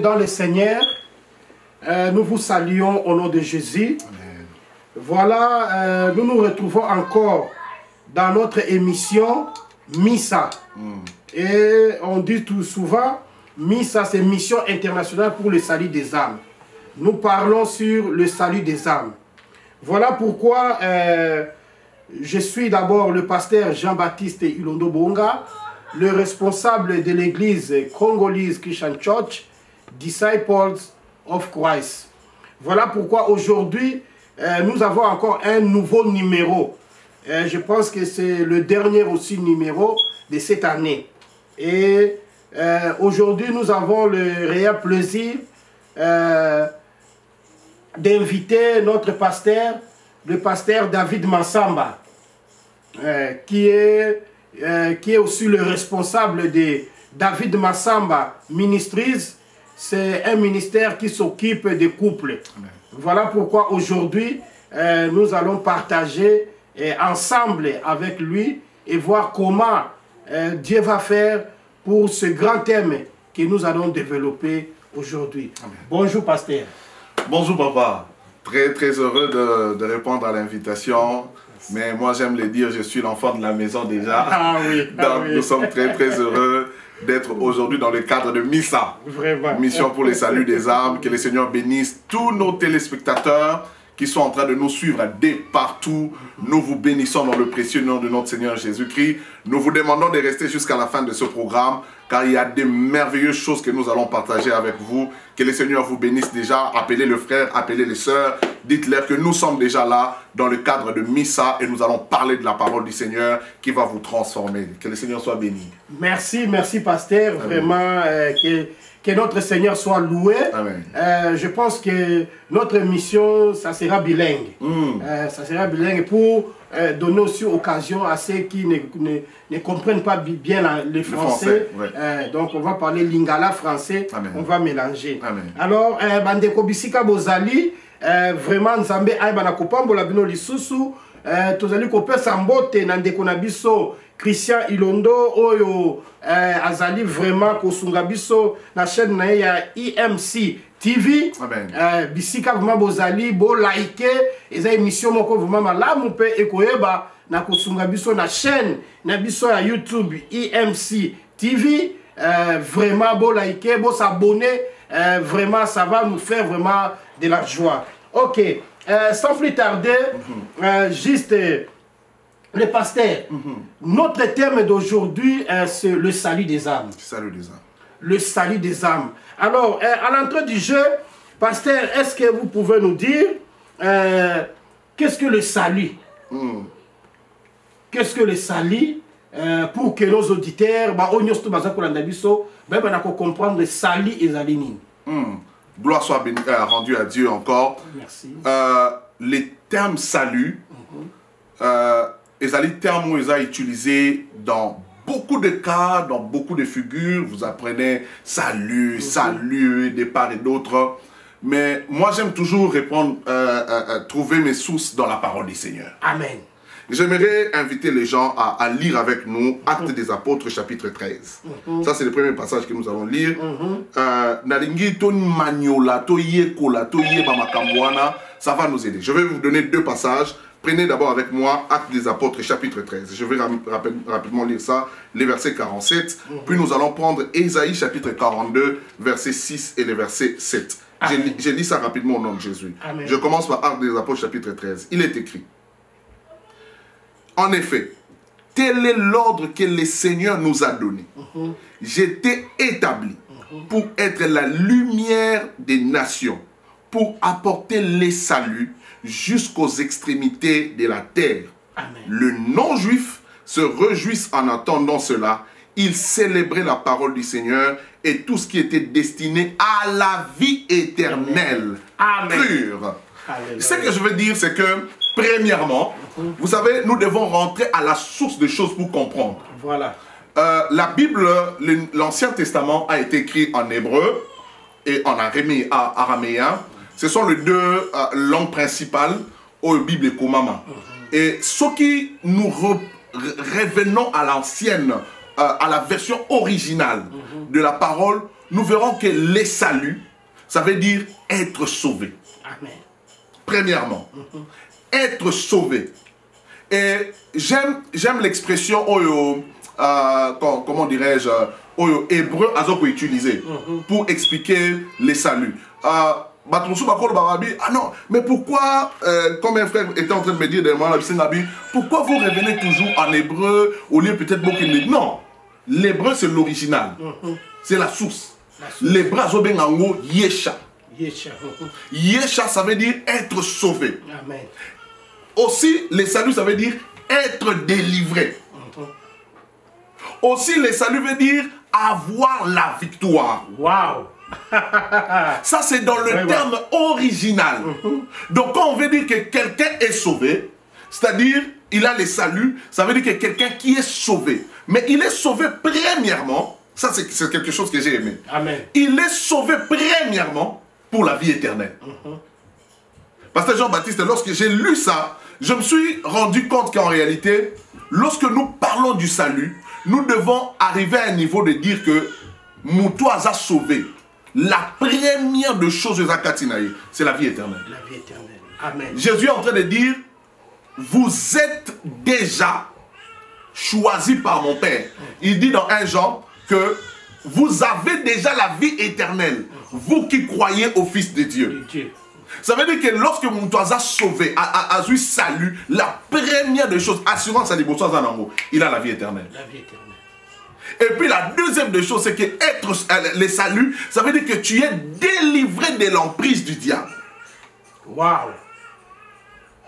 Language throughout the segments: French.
Dans le Seigneur, nous vous saluons au nom de Jésus. Amen. Voilà, nous nous retrouvons encore dans notre émission Missa. Et on dit tout souvent, Missa c'est Mission internationale pour le salut des âmes. Nous parlons sur le salut des âmes. Voilà pourquoi je suis d'abord le pasteur Jean-Baptiste Ilondo Bonga, le responsable de l'église Congolese Christian Church, Disciples of Christ. Voilà pourquoi aujourd'hui, nous avons encore un nouveau numéro. Je pense que c'est le dernier aussi numéro de cette année. Et aujourd'hui, nous avons le réel plaisir d'inviter notre pasteur, le pasteur David Massamba, qui est aussi le responsable de David Massamba Ministries. C'est un ministère qui s'occupe des couples. Amen. Voilà pourquoi aujourd'hui, nous allons partager ensemble avec lui et voir comment Dieu va faire pour ce grand thème que nous allons développer aujourd'hui. Bonjour, pasteur. Bonjour, papa. Très heureux de répondre à l'invitation. Mais moi, j'aime le dire, je suis l'enfant de la maison déjà. Ah oui. Donc, nous sommes très heureux d'être aujourd'hui dans le cadre de Missa. Vraiment. Mission pour le salut des âmes. Que le Seigneur bénisse tous nos téléspectateurs qui sont en train de nous suivre dès partout. Nous vous bénissons dans le précieux nom de notre Seigneur Jésus-Christ. Nous vous demandons de rester jusqu'à la fin de ce programme, car il y a des merveilleuses choses que nous allons partager avec vous. Que le Seigneur vous bénisse déjà. Appelez le frère, appelez les sœurs. Dites-leur que nous sommes déjà là dans le cadre de Missa et nous allons parler de la parole du Seigneur qui va vous transformer. Que le Seigneur soit béni. Merci pasteur. Amen. Vraiment, que notre Seigneur soit loué. Amen. Je pense que notre mission, ça sera bilingue. Ça sera bilingue pour donner aussi occasion à ceux qui ne comprennent pas bien le français. Ouais. Donc on va parler lingala français. Amen. On va mélanger. Amen. Alors, Bandeko Bisika Bozali, vraiment Nzambe aïba na kopambola bino lisusu, tozali kopesa mbote na ndeko na biso Christian Ilondo oyo azali vraiment kosunga biso na chaîne na ya IMC TV. Bisika vraiment bozali bo like eza émission moko vraiment malamu pe ekoyeba na kosunga biso na chaîne na biso ya YouTube IMC TV. Vraiment bo like, bo s'abonner, vraiment ça va nous faire vraiment de la joie. Ok, sans plus tarder, juste le pasteur, notre thème d'aujourd'hui, c'est le salut des âmes. Salut des âmes. Le salut des âmes. Alors, à l'entrée du jeu, pasteur, est-ce que vous pouvez nous dire qu'est-ce que le salut? Qu'est-ce que le salut? Pour que nos auditeurs, comprendre le salut et salut. Gloire soit rendue à Dieu encore. Merci. Les termes salut, les termes où ils ont utilisé dans beaucoup de cas, dans beaucoup de figures. Vous apprenez salut, salut, des parts et d'autres. Mais moi, j'aime toujours répondre, trouver mes sources dans la parole du Seigneur. Amen. J'aimerais inviter les gens à lire avec nous Actes des Apôtres, chapitre 13. Ça, c'est le premier passage que nous allons lire. Ça va nous aider. Je vais vous donner deux passages. Prenez d'abord avec moi Actes des Apôtres, chapitre 13. Je vais rapidement lire ça, les versets 47. Puis nous allons prendre Ésaïe, chapitre 42, verset 6 et le verset 7. J'ai lu ça rapidement au nom de Jésus. Amen. Je commence par Actes des Apôtres, chapitre 13. Il est écrit: en effet, tel est l'ordre que le Seigneur nous a donné. J'étais établi pour être la lumière des nations, pour apporter les saluts jusqu'aux extrémités de la terre. Amen. Le non-juif se réjouissent en entendant cela. Ils célébraient la parole du Seigneur et tout ce qui était destiné à la vie éternelle. Amen. Pure. Ce que je veux dire, c'est que premièrement, vous savez, nous devons rentrer à la source des choses pour comprendre. Voilà. La Bible, l'Ancien Testament a été écrit en hébreu et en araméen. Ce sont les deux langues principales aux Bible et Komama. Et ce qui nous revenons à l'ancienne, à la version originale de la parole, nous verrons que les saluts, ça veut dire être sauvé. Amen. Premièrement, être sauvé. Et j'aime l'expression, comment dirais-je, hébreu, utilisé pour expliquer les saluts. Ah non, mais pourquoi, comme un frère était en train de me dire, pourquoi vous revenez toujours en hébreu au lieu peut-être beaucoup de... Non, l'hébreu c'est l'original, c'est la source. L'hébreu c'est Yesha. Yesha, ça veut dire être sauvé. Amen. Aussi, les saluts, ça veut dire être délivré. Aussi, les saluts veut dire avoir la victoire. Waouh! Ça, c'est dans le terme original. Donc, quand on veut dire que quelqu'un est sauvé, c'est-à-dire, il a les saluts, ça veut dire que quelqu'un qui est sauvé. Mais il est sauvé premièrement, ça c'est quelque chose que j'ai aimé. Amen. Il est sauvé premièrement pour la vie éternelle. Pasteur Jean-Baptiste, lorsque j'ai lu ça, je me suis rendu compte qu'en réalité, lorsque nous parlons du salut, nous devons arriver à un niveau de dire que Moutouaza sauvé. La première des choses, c'est la vie éternelle. La vie éternelle. Amen. Jésus est en train de dire, vous êtes déjà choisis par mon Père. Il dit dans 1 Jean que vous avez déjà la vie éternelle, vous qui croyez au Fils de Dieu. Ça veut dire que lorsque Moutouaza sauvé, a eu salut, la première des choses, assurance à l'Ibosso Zanango, il a la vie éternelle. La vie éternelle. Et puis la deuxième des choses, c'est que être les saluts, ça veut dire que tu es délivré de l'emprise du diable. Waouh!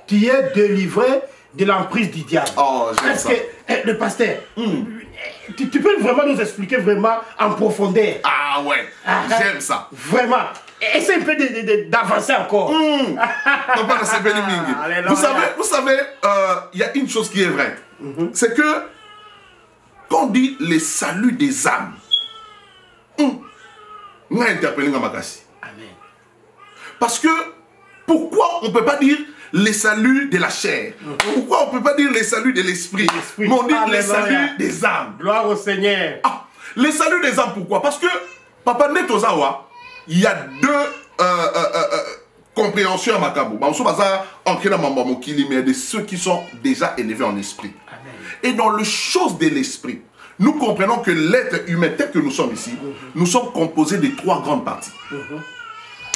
Tu es délivré de l'emprise du diable. Oh, j'aime ça. Est-ce que le pasteur, tu peux vraiment nous expliquer vraiment en profondeur? Ah ouais, j'aime ça. Vraiment. Essaye un peu d'avancer encore. Vous savez, il y a une chose qui est vraie. C'est que quand on dit les saluts des âmes, on a interpellé Ngamakasi. Amen. Parce que pourquoi on ne peut pas dire les saluts de la chair? Pourquoi on ne peut pas dire les saluts de l'esprit? Mais on dit les saluts des âmes. Gloire au Seigneur. Ah, les saluts des âmes, pourquoi? Parce que Papa Netozawa, il y a deux compréhensions à Makabo. Il y a de ceux qui sont déjà élevés en esprit. Amen. Et dans les choses de l'esprit, nous comprenons que l'être humain tel que nous sommes ici, nous sommes composés de 3 grandes parties.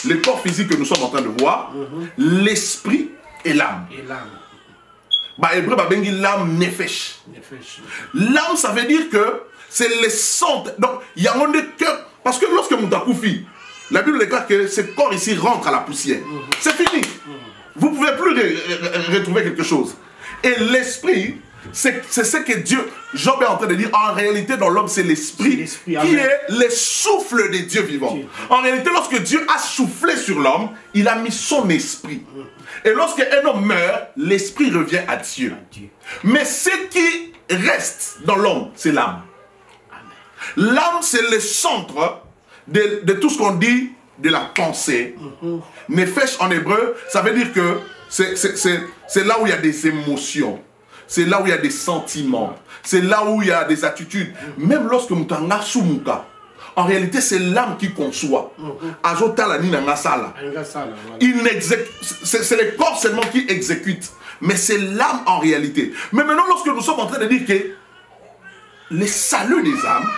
Le corps physique que nous sommes en train de voir, l'esprit et l'âme. Et l'âme. Hébreu, l'âme nefesh. L'âme, ça veut dire que c'est le centre. Donc, il y a un cœur. Parce que lorsque Moutakoufi, la Bible déclare que ce corps ici rentre à la poussière. C'est fini. Vous ne pouvez plus retrouver quelque chose. Et l'esprit, c'est ce que Dieu, Job est en train de dire, en réalité dans l'homme c'est l'esprit qui est le souffle de Dieu vivant. En réalité lorsque Dieu a soufflé sur l'homme, il a mis son esprit. Et lorsque un homme meurt, l'esprit revient à Dieu. Mais ce qui reste dans l'homme, c'est l'âme. L'âme c'est le centre de tout ce qu'on dit de la pensée. Nefesh en hébreu, ça veut dire que c'est là où il y a des émotions. C'est là où il y a des sentiments. C'est là où il y a des attitudes. Même lorsque nous sommes en réalité, c'est l'âme qui conçoit. C'est le corps seulement qui exécute. Mais c'est l'âme en réalité. Mais maintenant, lorsque nous sommes en train de dire que les saluts des âmes,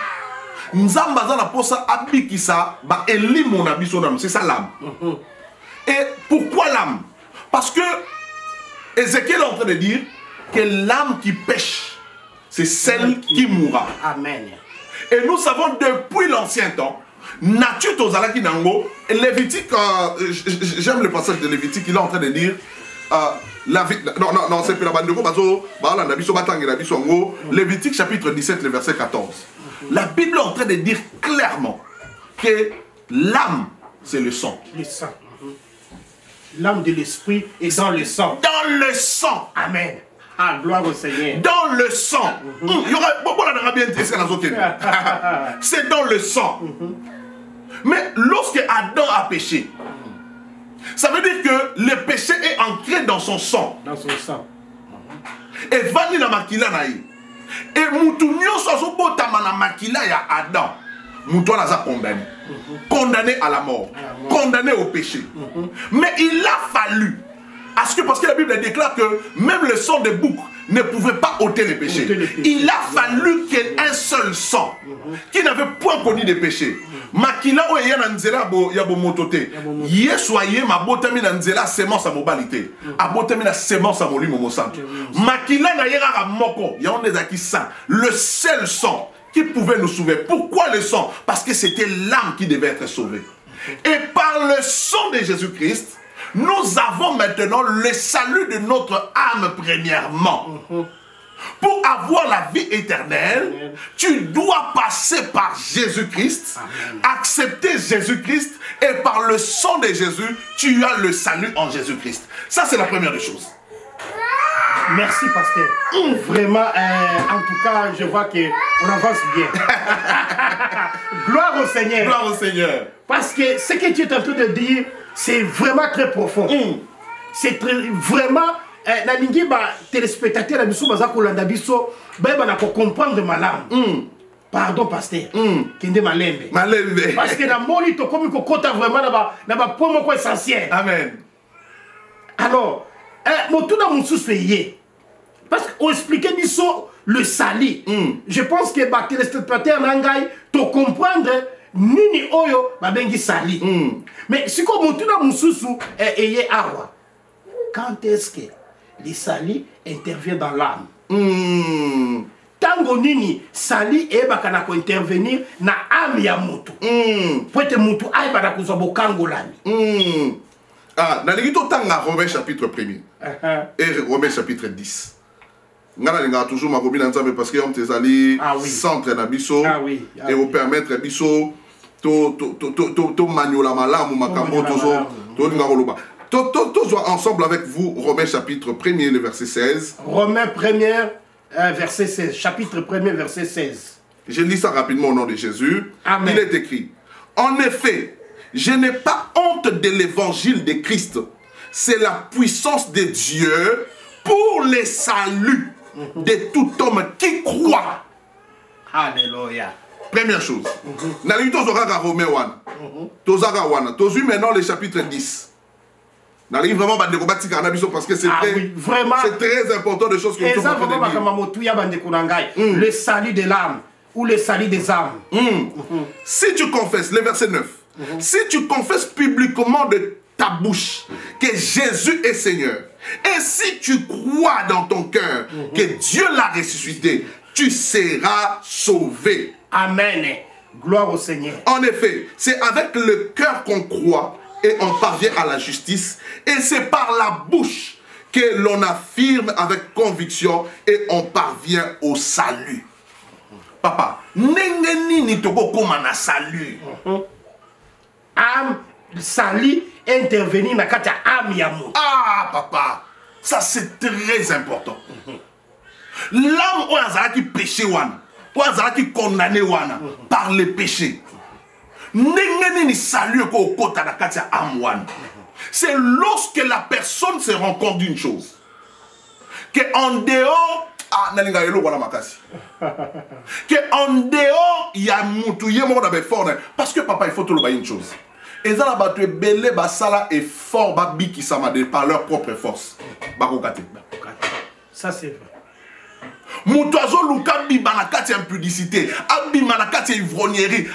c'est ça l'âme. Et pourquoi l'âme? Parce que Ézéchiel est en train de dire que l'âme qui pêche, c'est celle qui mourra. Amen. Et nous savons depuis l'ancien temps, nature tozalaki nango, Lévitique, j'aime le passage de Lévitique, il est en train de dire, non, c'est plus la bande de Lévitique chapitre 17, le verset 14. La Bible est en train de dire clairement que l'âme, c'est le sang. Le sang. L'âme de l'esprit est dans le sang. Dans le sang. Amen. Ah, gloire au Seigneur. Dans le sang. C'est dans le sang. Mais lorsque Adam a péché, ça veut dire que le péché est ancré dans son sang. Dans son sang. Et vani na makila na ye. Et moutou nyonso azobotama na makila ya Adam. Moutou naza condamné. condamné à la mort, condamné au péché. Mais il a fallu, parce que la Bible déclare que même le sang des boucs ne pouvait pas ôter les péchés. Il a fallu qu'il y ait un seul sang qui n'avait point connu de péché. Makila o ya nanzela bo ya bo motote. Yesu aye mabotami nanzela semence à mobilité. Abotami na semence à molimo mosanto. Makila na yera moko ya on ezaki sang. Le seul sang qui pouvait nous sauver. Pourquoi le sang? Parce que c'était l'âme qui devait être sauvée. Et par le sang de Jésus-Christ, nous avons maintenant le salut de notre âme premièrement. Pour avoir la vie éternelle, tu dois passer par Jésus-Christ, accepter Jésus-Christ, et par le sang de Jésus, tu as le salut en Jésus-Christ. Ça, c'est la première des choses. Merci, pasteur. Vraiment, en tout cas, je vois qu'on avance bien. Gloire au Seigneur. Gloire au Seigneur. Parce que ce que tu es en train de dire, c'est vraiment très profond. C'est vraiment... nalingi ba téléspectateur na biso baza kolanda biso ba na ko comprendre malamu. Pardon pasteur. Kende malembe. Malembe. Parce que na moni to komi ko kota vraiment na ba point moko essentiel. Amen. Alors, motuna mususu yé. Parce qu'on expliquait biso le sali. Je pense que ba téléspectateur nangai to comprendre nini oyo ba bengi sali. Mais si ko motuna mususu yé awa. Quand est-ce que les salis interviennent dans l'âme? Tango nini sali ebaka ko intervenir na âme ya mutu. Poete mutu aiba na kuzobo kangolani. Ah, na lingito tanga Romains chapitre 1er. Et Romains chapitre 10. Ngana linga toujours magobi na nzambe parce que on te zali centre na biso et au permettre biso to maniola malamu makambo to linga koloba. Tous ensemble avec vous, Romains chapitre 1er, le verset 16. Romains 1er, verset 16. Chapitre 1er, verset 16. Je lis ça rapidement au nom de Jésus. Amen. Il est écrit: en effet, je n'ai pas honte de l'évangile de Christ. C'est la puissance de Dieu pour le salut de tout homme qui croit. Alléluia. Première chose. Nous avons Romains 1. Nous avons maintenant le chapitre 10. N'arrive vraiment à découvrir parce que c'est très important de choses que nous sommes en train de dire. Le salut de l'âme ou le salut des âmes. Si tu confesses, le verset 9, si tu confesses publiquement de ta bouche que Jésus est Seigneur, et si tu crois dans ton cœur que Dieu l'a ressuscité, tu seras sauvé. Amen. Gloire au Seigneur. En effet, c'est avec le cœur qu'on croit et on parvient à la justice, et c'est par la bouche que l'on affirme avec conviction et on parvient au salut. Papa, nengeni toko komana salut. Âme, salut, intervenir dans kata âme yamu. Ah papa, ça c'est très important. L'âme ou azala qui péché wana, ou azala qui condamné wana par le péché. C'est lorsque la personne se rend compte d'une chose, qu'en dehors, il y a parce que papa, il faut tout le une chose. Et ça, par leur propre force. Ça c'est vrai. Moutazo luka bibanakati impudicité, abimanakati ivrognerie,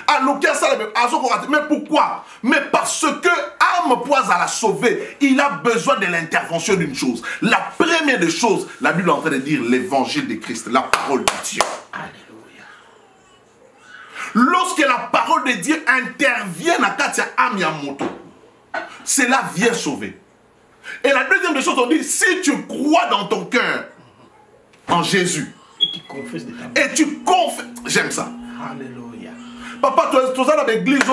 mais pourquoi? Mais parce que âme poise à la sauver, il a besoin de l'intervention d'une chose. La première des choses, la Bible est en train de dire l'évangile de Christ, la parole de Dieu. Alléluia. Lorsque la parole de Dieu intervient à Katia âme yamoto, cela vient sauver. Et la deuxième des choses, on dit, si tu crois dans ton cœur en Jésus, et tu confesses. J'aime ça. Alléluia. Papa, tu as dans l'église, tu as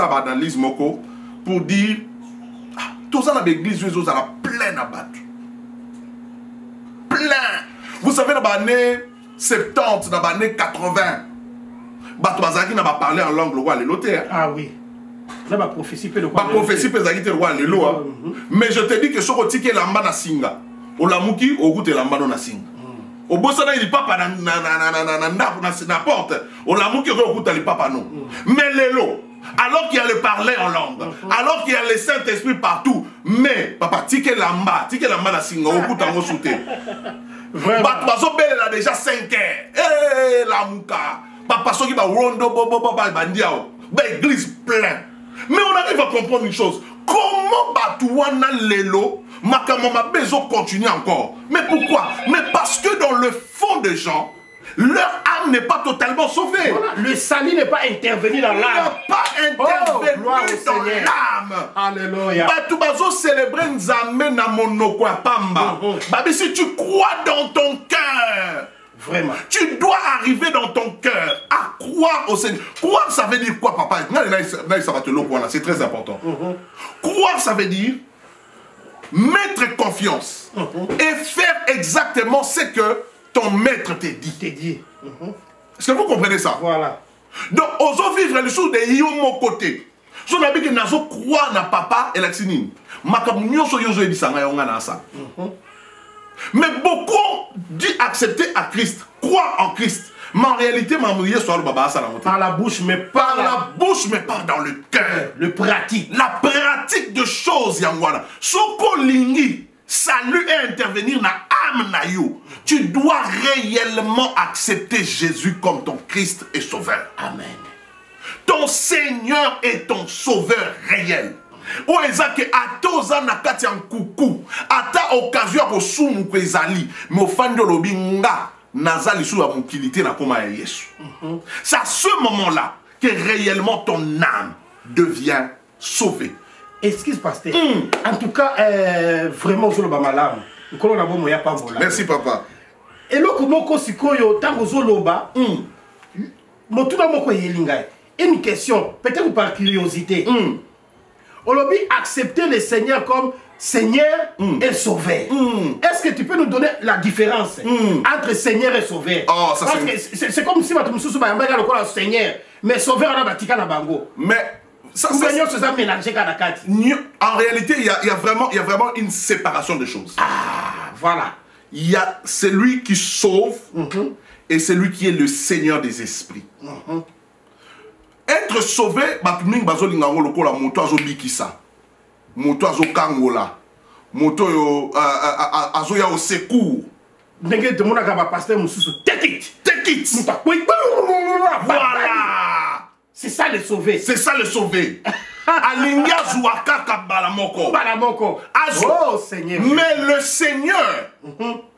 dans l'analyse pour dire, tu as dans l'église, tu as plein à battre. Plein. Vous savez, dans les années 70, dans les années 80, tu as parlé en langue roi l'auteur. Ah oui. Là, ma prophétie peut le roi. Ma prophétie peut le roi Mais je te dis que ce que tu as là, singa. Olamuki, au goût de l'ambano na singa. Au bout ça il papa na porte. On l'a mouki au bout le papa non. Mais l'élo, alors qu'il y a le parler en langue, alors qu'il y a le Saint-Esprit partout, mais papa tike lamba la singa au bout en sauté. Vraiment. Bato belle là déjà 5 heures. Eh la mouka. Papa so qui va rondo bandiao. Ben église plein. Mais on arrive à comprendre une chose. Comment Batouana Lelo, Makamama Bezo continue encore? Mais pourquoi? Mais parce que dans le fond des gens, leur âme n'est pas totalement sauvée. Voilà. Le salut n'est pas intervenu dans l'âme. Il n'a pas intervenu dans l'âme. Alléluia. Batoubazo célébrer Nzambe na monoko ya pamba. Babi, si tu crois dans ton cœur, vraiment, tu dois arriver dans ton cœur à croire au Seigneur. Croire, ça veut dire quoi, papa? C'est très important. Croire, ça veut dire mettre confiance et faire exactement ce que ton maître te dit. Est-ce que vous comprenez ça? Voilà. Donc, osons vivre les choses de mon côté. Si on a dit que nous croire na papa et la xinine, mais beaucoup disent accepter à Christ, croire en Christ. Mais en réalité, par la bouche, mais pas par la bouche, mais pas dans le cœur. Le pratique. La pratique de choses, Yangwana. Soko lingi, salut et intervenir na âme na yo. Tu dois réellement accepter Jésus comme ton Christ et Sauveur. Amen. Ton Seigneur est ton Sauveur réel. O ezake atoza na kati ya nkuku ata occasion ko sumu ko ezali mais ofandi olobi nga nazali sous la mukilité na koma ya Yesu. C'est à ce moment-là que réellement ton âme devient sauvée. Excuse pasteur. En tout cas, vraiment je le bamalam. Merci papa. Et là comment sikoyo tango zoloba motuna moko yelinga. Une question, peut-être par curiosité. Olobi, accepter le Seigneur comme Seigneur et Sauveur. Est-ce que tu peux nous donner la différence entre Seigneur et Sauveur? Oh, ça c'est comme si tu me Seigneur, mais Sauveur on a batika na bango. Mais ça, en réalité, il y a vraiment une séparation des choses. Ah, voilà. Il y a celui qui sauve et celui qui est le Seigneur des esprits. Être sauvé, batuming bazolingango lokola moto azobikisa. Moto azokangola. Moto azoya au secours. Ndenge te mona ka ba pasteur mususu. Take it. Voilà. C'est ça le sauver. C'est ça le sauver. Alinga zuaka kabalamoko. Balamoko. Oh Seigneur. Mais le Seigneur.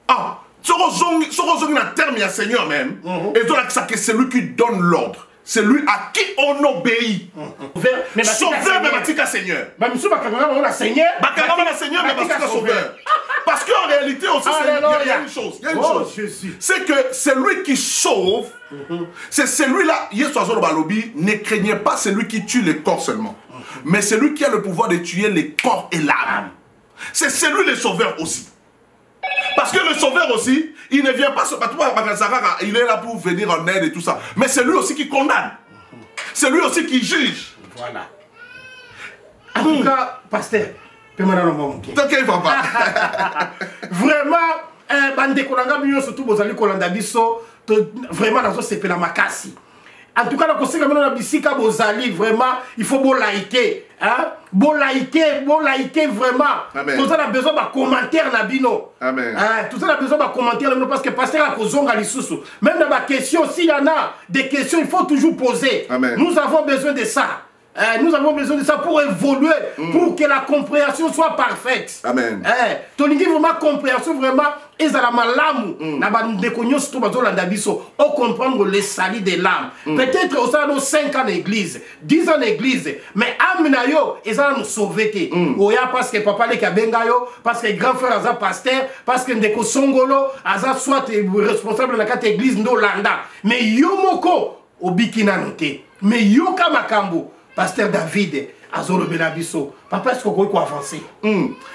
Ah, Sorozongi na terme ya Seigneur même. Et donc c'est lui qui donne l'ordre. C'est lui à qui on obéit. Sauveur, mais Batika Seigneur. Seigneur, mais Batika Sauveur. Parce qu'en réalité aussi, il y a une chose. C'est que celui qui sauve, c'est celui-là, ne craignez pas celui qui tue le corps seulement. Mais celui qui a le pouvoir de tuer le corps et l'âme. C'est celui le sauveur aussi. Parce que le sauveur aussi, il ne vient pas, il est là pour venir en aide et tout ça. Mais c'est lui aussi qui condamne. C'est lui aussi qui juge. Voilà. En tout cas, pasteur, t'inquiète papa. Vraiment, bande kolanga biyo surtout bozali kolanda biso, vraiment dans ce la makasi. En tout cas, la conseil comme on bisika bozali vraiment, il faut bon liker, hein? Bon liker vraiment. Tout ça a besoin de commentaires na bino. Amen. Tout ça a besoin de commentaires parce que pasteur a kozonga lisusu. Même dans ma question, s'il y en a des questions, il faut toujours poser. Amen. Nous avons besoin de ça. Nous avons besoin de ça pour évoluer, pour que la compréhension soit parfaite. Amen. Tolingi vraiment compréhension vraiment ezala malamu na bandeko nyonso to bazolanda biso o comprendre le salut de l'âme. Peut-être au sein de 5 ans d'église, 10 ans d'église, mais âme na yo ezala nous sauver te. Oya parce que papa le kabenga yo, parce que grand frère aza pasteur, parce que ndeko songolo aza soit responsable na kati église ndo landa. Mais yo moko obikina noté. Mais yo kamakambo Pasteur David, Azolo Benabiso, papa, est-ce qu'on peut avancer?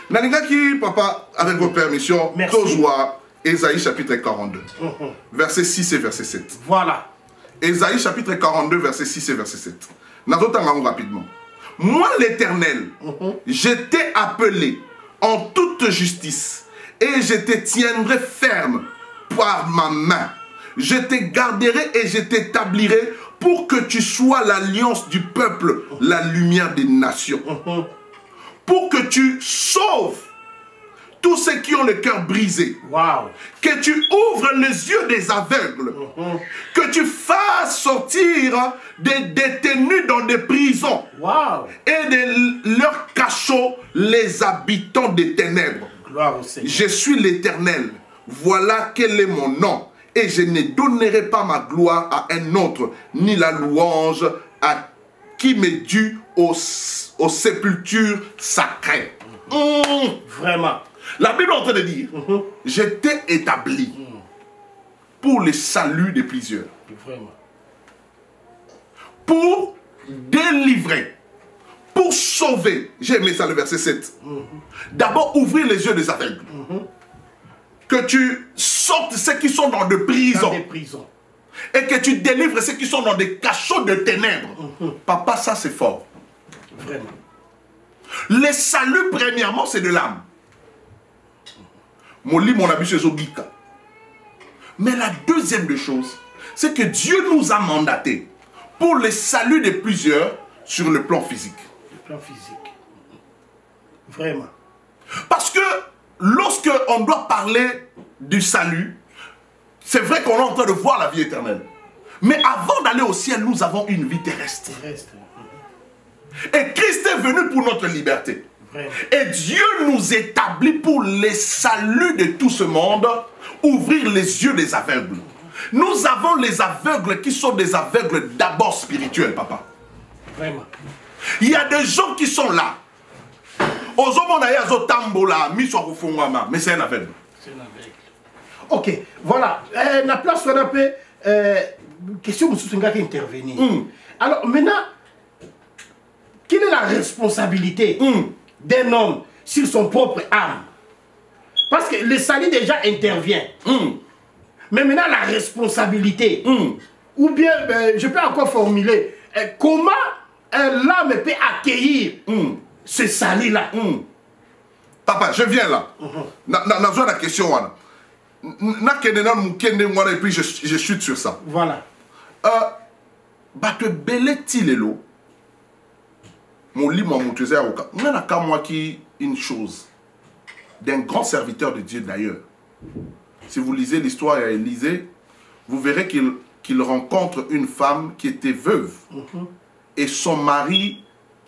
Naningaki, papa, avec votre permission, Tozoa, Ésaïe chapitre 42, verset 6 et verset 7. Voilà. Ésaïe chapitre 42, verset 6 et verset 7. Nazotangamo rapidement. Moi, l'Éternel, je t'ai appelé en toute justice et je te tiendrai ferme par ma main. Je te garderai et je t'établirai pour que tu sois l'alliance du peuple, la lumière des nations. Pour que tu sauves tous ceux qui ont le cœur brisé. Wow. Que tu ouvres les yeux des aveugles. Que tu fasses sortir des détenus dans des prisons. Wow. Et de leurs cachots les habitants des ténèbres. Gloire au Seigneur. Je suis l'Éternel. Voilà quel est mon nom. Et je ne donnerai pas ma gloire à un autre, ni la louange à qui m'est due aux sépultures sacrées. Vraiment. La Bible est en train de dire, je t'ai établi pour le salut de plusieurs. Vraiment. Pour délivrer, pour sauver. J'ai aimé ça le verset 7. D'abord, ouvrir les yeux des aveugles. Que tu sortes ceux qui sont dans des prisons. Dans des prisons. Et que tu délivres ceux qui sont dans des cachots de ténèbres. Papa, ça c'est fort. Vraiment. Le salut, premièrement, c'est de l'âme. Mon lit, mon habit, c'est Zogika. Mais la deuxième des choses, c'est que Dieu nous a mandatés pour le salut de plusieurs sur le plan physique. Le plan physique. Vraiment. Parce que lorsque on doit parler du salut, c'est vrai qu'on est en train de voir la vie éternelle. Mais avant d'aller au ciel, nous avons une vie terrestre. Et Christ est venu pour notre liberté. Vraiment. Et Dieu nous établit pour le salut de tout ce monde, ouvrir les yeux des aveugles. Nous avons les aveugles qui sont des aveugles d'abord spirituels, papa. Vraiment. Il y a des gens qui sont là. Mais c'est un aveugle. C'est un aveugle. Ok, voilà. La place on a fait question de qui intervenir. Alors maintenant, quelle est la responsabilité d'un homme sur son propre âme? Parce que le salut déjà intervient. Mais maintenant la responsabilité. Ou bien, je peux encore formuler, comment l'âme peut accueillir ce salut-là? Papa, je viens là. N'a la question. Et puis je chute sur ça. Voilà. Te belé-il-lo. Mon lit, mon montezé, on a qu'à moi qui une chose d'un grand serviteur de Dieu d'ailleurs. Si vous lisez l'histoire à Élisée, vous verrez qu'il rencontre une femme qui était veuve. Et son mari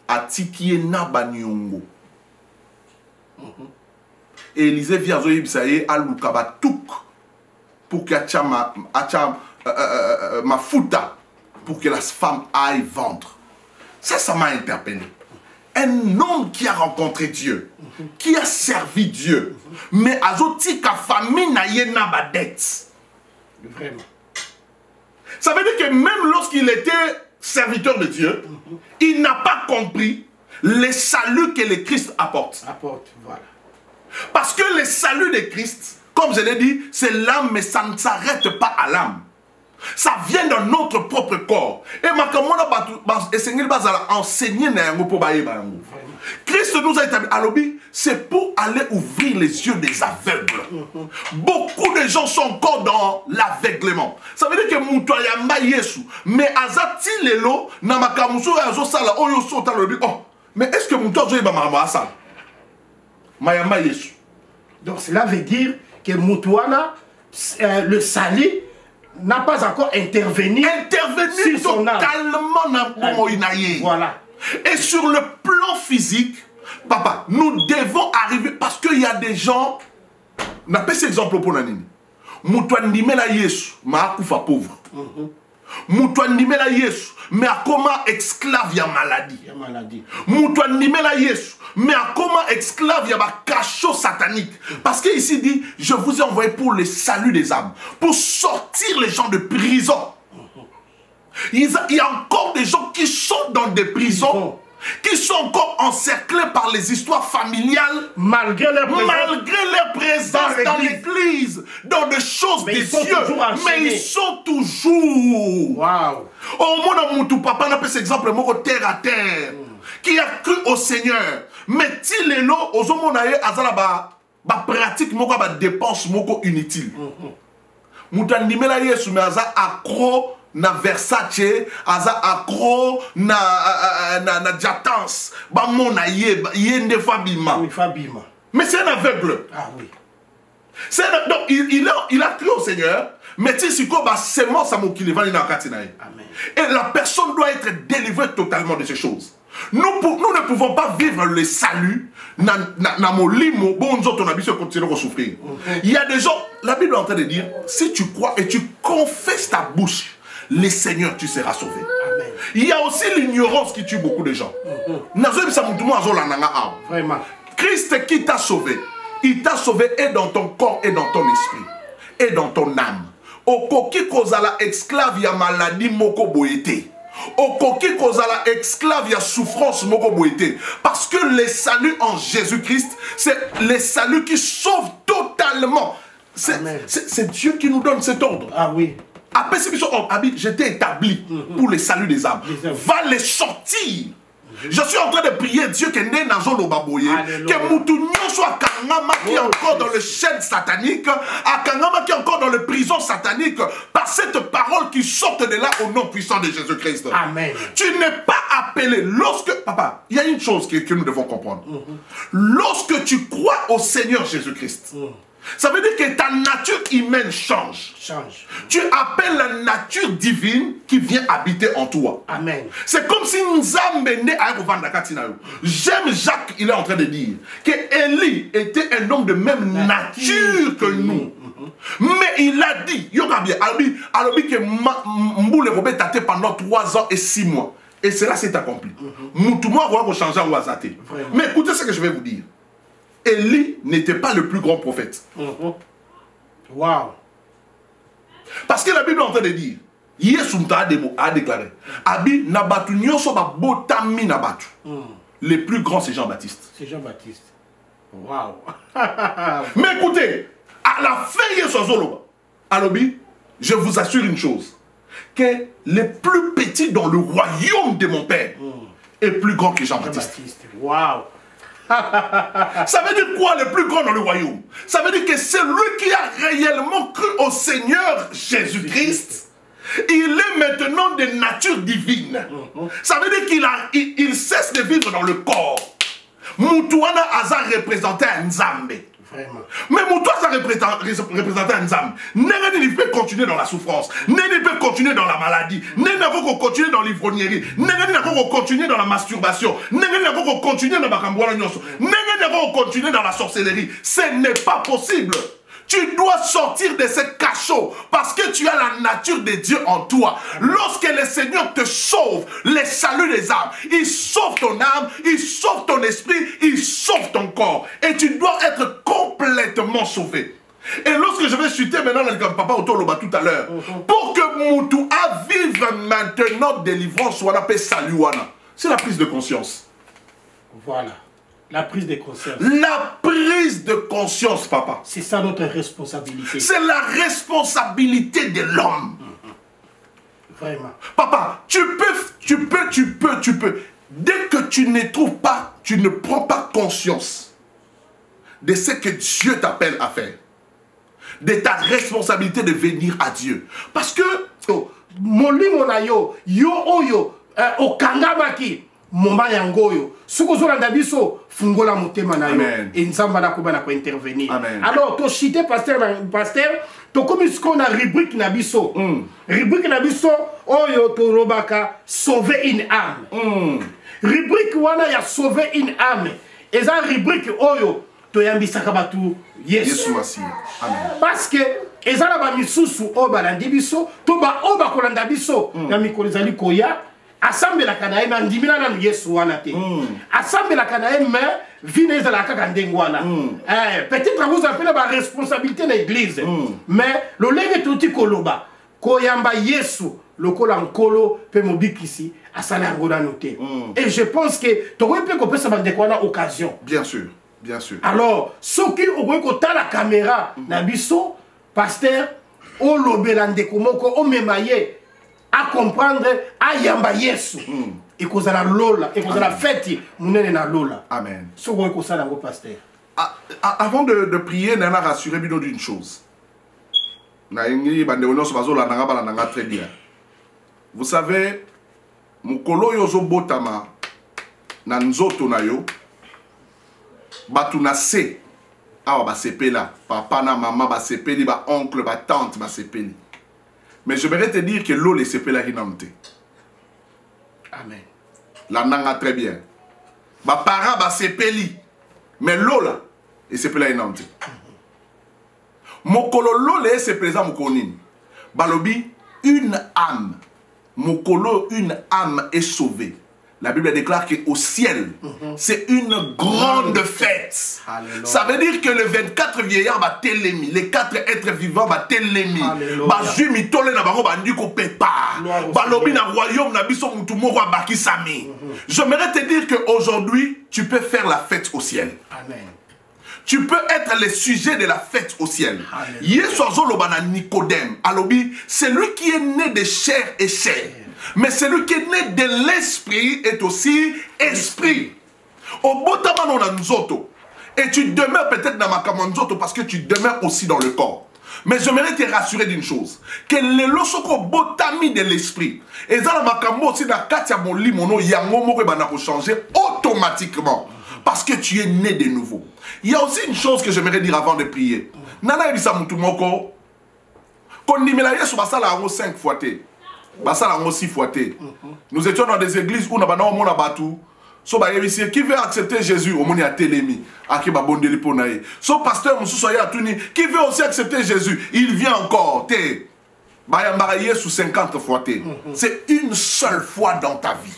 a tikié Nabanyongo. Et Élisée vient à Zoïbsaye à Lukabatuk pour qu'il y ma fouta pour que la femme aille vendre. Ça m'a interpellé. Un homme qui a rencontré Dieu, qui a servi Dieu, mais azotika famille n'a yena ba dette. Vraiment. Ça veut dire que même lorsqu'il était serviteur de Dieu, il n'a pas compris le salut que le Christ apporte. Voilà. Parce que le salut de Christ, comme je l'ai dit, c'est l'âme, mais ça ne s'arrête pas à l'âme. Ça vient dans notre propre corps. Et Christ nous a établi à l'objet, c'est pour aller ouvrir les yeux des aveugles. Beaucoup de gens sont encore dans l'aveuglement. Ça veut dire que Moutoyamba Yesu, mais Azati Lelo, Namakamuso Azosala, Oyosota Lobi. Oh, mais est-ce que Moutoyamba Mama Asal Mayamba Yesu. Donc cela veut dire que Moutouana, le salut, n'a pas encore intervenu sur son âme. Voilà. Et sur le plan physique, papa, nous devons arriver, parce qu'il y a des gens, n'a pas cet exemple pour Nanini. Moutouandimela Yesu, ma akufa pauvre. Moutouandimela Yesu, mais à comment esclave ya maladie. Moutouandimela Yesu, mais à comment esclave ya ba cachot satanique. Parce que ici dit, je vous ai envoyé pour le salut des âmes, pour sortir les gens de prison. Il y a encore des gens qui sont dans des prisons, qui sont encore encerclés par les histoires familiales, malgré leur présence dans l'église, dans des choses de Dieu, mais ils sont toujours. Wow. Au monde où papa n'a pas cet exemple, terre à terre, qui a cru au Seigneur, mais il est là, aux hommes azala ba pratique moko ba dépense moko inutile. Moutandimela Yesu mais aza accro na Versace, aza accro na Jatans. Ba mona yende fabima. Oui, fabima. Mais c'est un aveugle. Ah oui. Donc il a cru au Seigneur, mais c'est quoi seulement ça qui va dans Amen. Et la personne doit être délivrée totalement de ces choses. Nous ne pouvons pas vivre le salut dans mon limo, bon, on a besoin de continuer à souffrir. Il y a des gens, la Bible est en train de dire, si tu crois et tu confesses ta bouche, le Seigneur, tu seras sauvé. Amen. Il y a aussi l'ignorance qui tue beaucoup de gens. Vraiment. Christ qui t'a sauvé, il t'a sauvé et dans ton corps et dans ton esprit et dans ton âme. Okoki kozala esclave ya maladie moko boyete. Okoki kozala esclave ya souffrance moko boyete. Parce que le salut en Jésus-Christ, c'est le salut qui sauve totalement. C'est Dieu qui nous donne cet ordre. Ah oui. Après ce que j'étais établi pour le salut des âmes. Va les sortir. Je suis en train de prier Dieu qui est né dans Zolo Baboye, que Moutounion soit Kangama qui est encore dans le chêne satanique, à Kangama qui est encore dans le prison satanique, par cette parole qui sort de là au nom puissant de Jésus-Christ. Amen. Tu n'es pas appelé. Lorsque, papa, il y a une chose que nous devons comprendre. Lorsque tu crois au Seigneur Jésus-Christ, ça veut dire que ta nature humaine change. Tu appelles la nature divine qui vient habiter en toi. Amen. C'est comme si Nzambe a J'aime Jacques, il est en train de dire que Élie était un homme de même nature que nous. Mais il a dit, que Mboule Robert tate pendant 3 ans et 6 mois. Et cela s'est accompli. Moutouma va changer en Wazate. Mais écoutez ce que je vais vous dire. Élie n'était pas le plus grand prophète. Wow. Parce que la Bible est en train de dire, Yesu a déclaré, Abi nabatu nyoso ba botami nabatu. Le plus grand c'est Jean-Baptiste. C'est Jean-Baptiste. Wow. Mais écoutez, à la fin Yesu Zoloba, Alobi, je vous assure une chose, que le plus petit dans le royaume de mon père est plus grand que Jean-Baptiste. Wow. Ça veut dire quoi le plus grand dans le royaume? Ça veut dire que c'est lui qui a réellement cru au Seigneur Jésus-Christ. Il est maintenant de nature divine. Ça veut dire qu'il cesse de vivre dans le corps. Moutouana Aza représentait un Nzambe. Vraiment. Mais Moutouana représentait un Nzambe. N'est-ce peut continuer dans la souffrance. N'est-ce peut continuer dans la maladie. N'est-ce peut continuer dans l'ivrognerie. N'est-ce peut continuer dans la masturbation. N'est-ce peut continuer dans la bakambouala nyonso. N'est-ce peut continuer dans la sorcellerie. Ce n'est pas possible. Tu dois sortir de ce cachot parce que tu as la nature de Dieu en toi. Lorsque le Seigneur te sauve, le salut des âmes, il sauve ton âme, il sauve ton esprit, il sauve ton corps. Et tu dois être complètement sauvé. Et lorsque je vais chuter maintenant, comme papa Otoloba tout à l'heure, pour que Moutou a vivre maintenant délivrance, c'est la prise de conscience. Voilà. La prise de conscience. La prise de conscience, papa. C'est ça notre responsabilité. C'est la responsabilité de l'homme. Vraiment. Papa, tu peux. Dès que tu ne trouves pas, tu ne prends pas conscience de ce que Dieu t'appelle à faire. De ta responsabilité de venir à Dieu. Parce que... Moma yangoyo sukozolanda biso fungola motema na yo et nzamba na koba na ko intervenir. Alors to chité pasteur to comme ce qu'on a rubrique na biso rubrique na biso oyo to robaka sauver une âme rubrique wana ya sauver une âme eza rubrique oyo to yambisaka batu Yesu Masiya. Amen. Parce que eza na ba misusu o balandi biso to ba o ba kolanda biso na mikolo zali koya Assemble la Kanaïm, Andimina na Yesu wana te. Assemble la Kanaïm, vine za la kaka ndengwana. Peut-être vous appelez la responsabilité de l'église. Mais le lege tuti koloba, koyamba Yesu, le kolankolo pe mobikisi, asala ngona noté. Et je pense que tu aurais pu qu'on peut se faire occasion. Bien sûr, bien sûr. Alors, ceux qui ont kota la caméra, nabiso, pasteur, o lobelande komoko, o memaye. À comprendre à yamba Yesu et qu'on a la lola et qu'on a la fête munene na lola. Amen. Ce qu'on est ça pasteur. Avant de prier, Nana rassurez-vous d'une chose. Très bien. Vous savez, mukolo yozo botama na nzoto na yo batu na se awa ba sepela papa na maman ba sepeli ba oncle ba tante ba sepeli. Mais je voudrais te dire que l'eau les sepela hinamte. Amen. La nanga très bien. Ba parents ba sepeli mais l'eau là et sepela hinamte. Mokolo l'eau les sepela mukonini. Balobi une âme. Mokolo, une âme est sauvée. La Bible déclare qu'au ciel, c'est une grande fête. Alléluia. Ça veut dire que les 24 vieillards va télémi, les 4 êtres vivants va télémi. J'aimerais te dire qu'aujourd'hui, tu peux faire la fête au ciel. Amen. Tu peux être le sujet de la fête au ciel. Nicodème, celui qui est né de chair et chair, mais celui qui est né de l'esprit est aussi esprit. Et tu demeures peut-être dans ma kamanzoto parce que tu demeures aussi dans le corps. Mais j'aimerais te rassurer d'une chose, que le losoko botami de l'esprit, et ça ma kambo aussi dans katia mon limono yango moko bana changer automatiquement. Parce que tu es né de nouveau. Il y a aussi une chose que j'aimerais dire avant de prier. Nana ebisa mutu moko. Kondimela Yesu basala ngo 5 fois té. Basala ngo 6 fois té. Nous étions dans des églises où nabana omona batu. So ba yebisi qui veut accepter Jésus au moni a télémi. Aki ba bondeli ponaye. So pasteur mususu ya tuni qui veut aussi accepter Jésus, il vient encore té. Ba yambara Yesu 50 fois té. C'est une seule fois dans ta vie.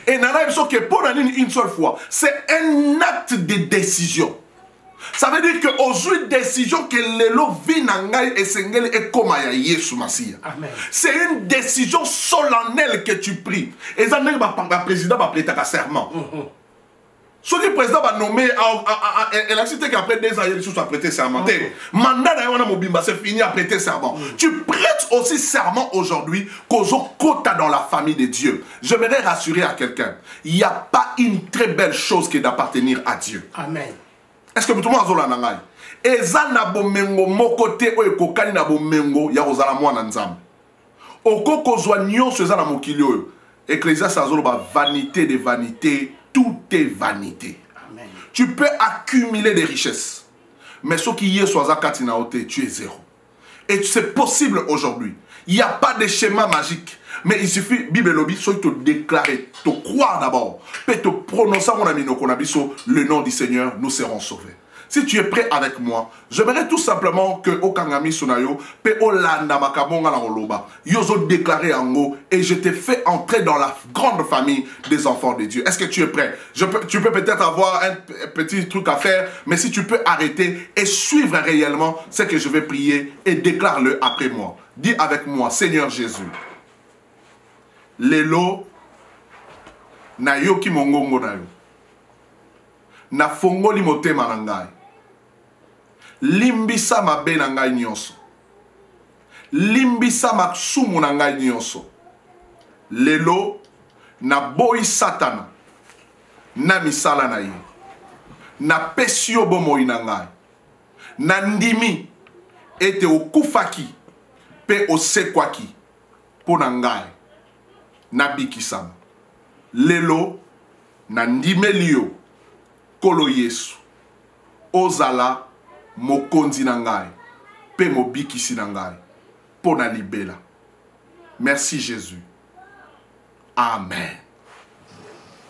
Et nana pour une seule fois, c'est un acte de décision. Ça veut dire que aujourd'hui décision que l'élo vit nangai et sengel et komaya Yesu Masia. C'est une décision solennelle que tu pries. Et ça n'est pas le président va prêter un serment. Ce que le président va nommer, elle a cité qu'après 2 ans, il a prêté serment. Mandat c'est fini à prêter serment. Tu prêtes aussi serment aujourd'hui qu'aujourd'hui dans la famille de Dieu. Je voudrais rassurer à quelqu'un, il n'y a pas une très belle chose que d'appartenir à Dieu. Amen. Est-ce que tout le monde a nangai? Eza na bomengo mokote o ekokani na bomengo ya ozala mwana nzambe. Okoko zwa nyonso eza na mokili oyo. Ecclésiaste azolo ba vanité de vanité. Tout est vanité. Amen. Tu peux accumuler des richesses. Mais ce qui est soit zakatinaote, tu es zéro. Et c'est possible aujourd'hui. Il n'y a pas de schéma magique. Mais il suffit, Bible lobby, soit te déclarer, te croire d'abord. Puis te prononcer mon ami Nokonabiso, le nom du Seigneur, nous serons sauvés. Si tu es prêt avec moi, j'aimerais tout simplement que Okangami Sunayo, pe Olanda Makabonga la Oloba, Yozo déclaré en haut, et je t'ai fait entrer dans la grande famille des enfants de Dieu. Est-ce que tu es prêt? Tu peux peut-être avoir un petit truc à faire, mais si tu peux arrêter et suivre réellement ce que je vais prier et déclare-le après moi. Dis avec moi, Seigneur Jésus, Lelo, na yoki mongongo na yo, na fongoli motema na ngai. Limbisa mabe na ngai nyonso. Limbisa maksumu na ngai nyonso. Lelo na boyi satana. Na misala na ye. Na pesio bomoi na ngai. Na ndimi ete okufaki pe osekwaki po na ngai. Na bikisama. Lelo na ndimeli yo kolo Yesu. Ozala mokonzi na ngai pe mobikisi na ngai po na libela. Merci Jésus. Amen.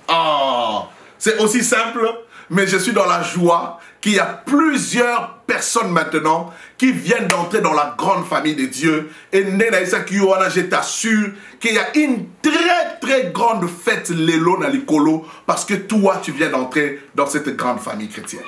Oh, c'est aussi simple, mais je suis dans la joie qu'il y a plusieurs personnes maintenant qui viennent d'entrer dans la grande famille de Dieu. Et je t'assure qu'il y a une très grande fête Lelo na likolo parce que toi tu viens d'entrer dans cette grande famille chrétienne.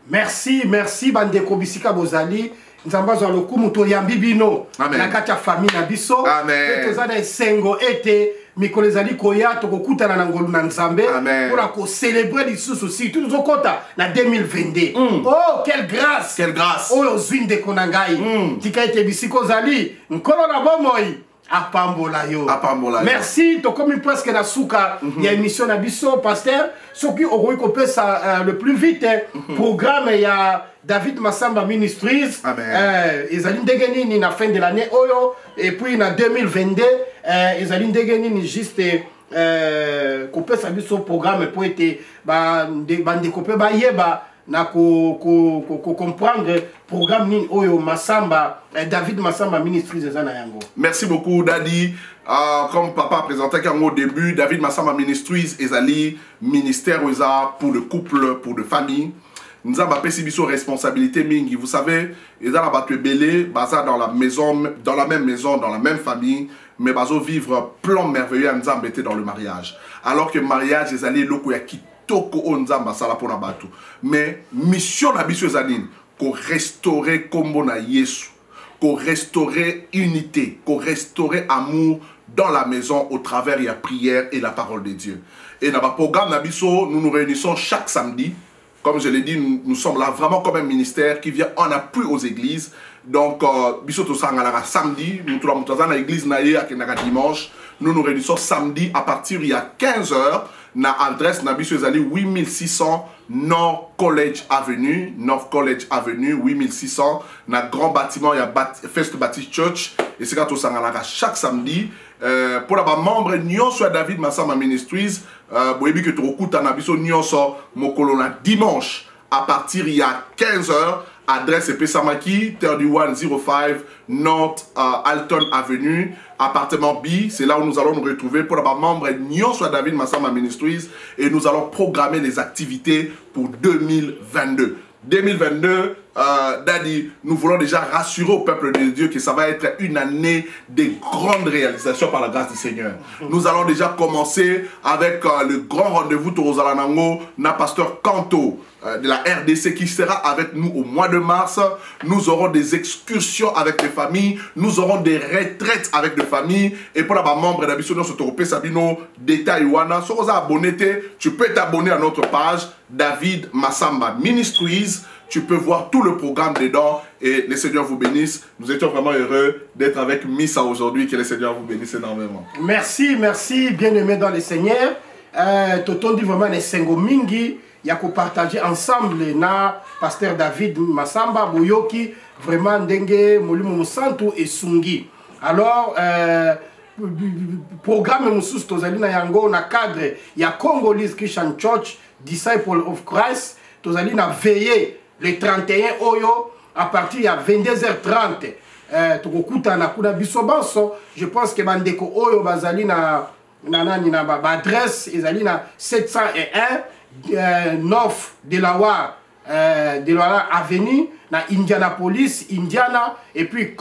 Merci, merci Bandeko Bisika Bozali. Nzamba zo lokumu to yambibino na katia famille na biso. Amen. Toza na sengo ete mikolo ezali koya to kokutana na ngolu na Nzambe pour ko célébrer lisusu si tout zokota na 2022. Oh, quelle grâce! Quelle grâce! Oh, ozwinde konangai. Tika ete bisiko zali nkolo na bomoi. apambola yo. Merci. To comme presque na suka il y a émission na biso pasteur ce qui aurait coupé ça le plus vite programme il y a David Massamba Ministries ezali ndenge nini na fin de l'année oyo et puis na 2022 ezali ndenge nini juste coupé ça biso programme pour être ba découper ba yeba na comprendre programme nin oyo Massamba David Massamba Ministries ezana yango. Merci beaucoup Daddy. Comme papa présentait au début, David Massamba Ministries ezali ministère pour le couple, pour le famille. Nous avons pris une responsabilité mingi. Vous savez, ils ont battu belé, basé dans la maison, dans la même maison, dans la même famille, mais baso vivre plan merveilleux nous avons dans le mariage. Alors que le mariage ils allaient loko ya kitoko onzamba sala pona batu. Mais mission na biso ezali ko restaurer kombo na Yesu, ko restaurer unité, ko restaurer amour dans la maison au travers de la prière et la parole de Dieu. Et dans le programme Nabiso, nous nous réunissons chaque samedi. Comme je l'ai dit, nous sommes là vraiment comme un ministère qui vient en appui aux églises. Donc, Biso to sangala samedi, nous sommes dans l'église naïe à dimanche. Nous nous réunissons samedi à partir il y a 15h. Na adresse Nabiso ezali 8600 North College Avenue, 8600 na grand bâtiment il y a First Baptist Church et c'est quand on s'engage chaque samedi pour la membre nyonso David Massamba Ministries boyebi que to okuta na biso nyonso mokolo na dimanche à partir il y a 15h. Adresse Pesamaki, 3105 North Alton Avenue, appartement B. C'est là où nous allons nous retrouver pour la membre Nyon soit David Massamba Ministries et nous allons programmer les activités pour 2022. 2022, Daddy, nous voulons déjà rassurer au peuple de Dieu que ça va être une année de grandes réalisations par la grâce du Seigneur. Nous allons déjà commencer avec le grand rendez-vous Torozalanango, na pasteur Kanto de la RDC qui sera avec nous au mois de mars. Nous aurons des excursions avec les familles, nous aurons des retraites avec les familles. Et pour la membre d'Abisso Sotorope Sabino, détail Wana, si vous êtes abonné, tu peux t'abonner à notre page David Massamba Ministries. Tu peux voir tout le programme dedans et le Seigneur vous bénisse. Nous étions vraiment heureux d'être avec Missa aujourd'hui. Que le Seigneur vous bénisse énormément. Merci, merci, bien-aimé dans le Seigneur. Toton dit vraiment les Sengo Mingi. Il y a qu'on partager ensemble na pasteur David Massamba Boyoki vraiment Ndenge Molumu Musantu et Sungi. Alors programme Musus Tozali na yango na cadre il y a Congolese Christian Church Disciple of Christ Tozali na veillé le 31 Oyo à partir il y a 22h30 tokokuta na kuna biso banso. Je pense que bandeko Oyo bazali na adresse ezali na 701 North Delaware Avenue na Indianapolis, Indiana, et puis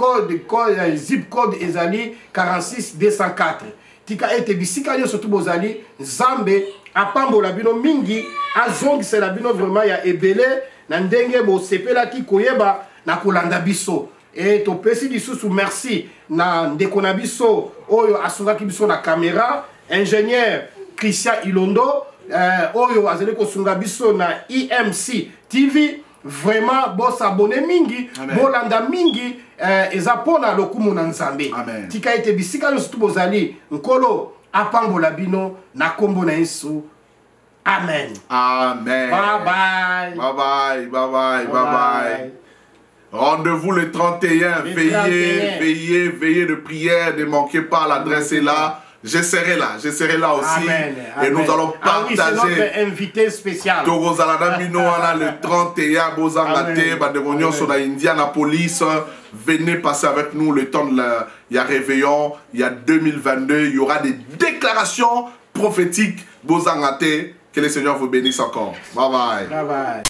zip code ezali 46204. Tika ete bisika yo surtout bozali Zambe apambola bino mingi azongisa la bino vraiment ya ebele na ndenge bo sepela ki koyeba na kolanda biso. Et to pesi lisusu merci na ndeko na biso oyo asungaki biso na caméra ingénieur Christian Ilondo oyo azali kosunga biso na IMC TV. Vraiment boss abonné mingi bolanda mingi ezapona lokumu na nzambe. Tika ete bisika yo surtout bozali nkolo apambola bino na kombo na Yesu. Amen. Amen. Bye bye. Bye bye. Bye bye. Bye bye. Rendez-vous le 31. Veillez de prière. Ne manquez pas, l'adresse est là. Je serai là aussi. Amen, et nous allons partager. Ah oui, c'est notre invité spécial. Le 31, Bozangate, Baderonio sur la Indianapolis. Venez passer avec nous le temps de il y a réveillon, il y a 2022. Il y aura des déclarations prophétiques. Bozangate, que le Seigneur vous bénisse encore. Bye bye. Bye bye.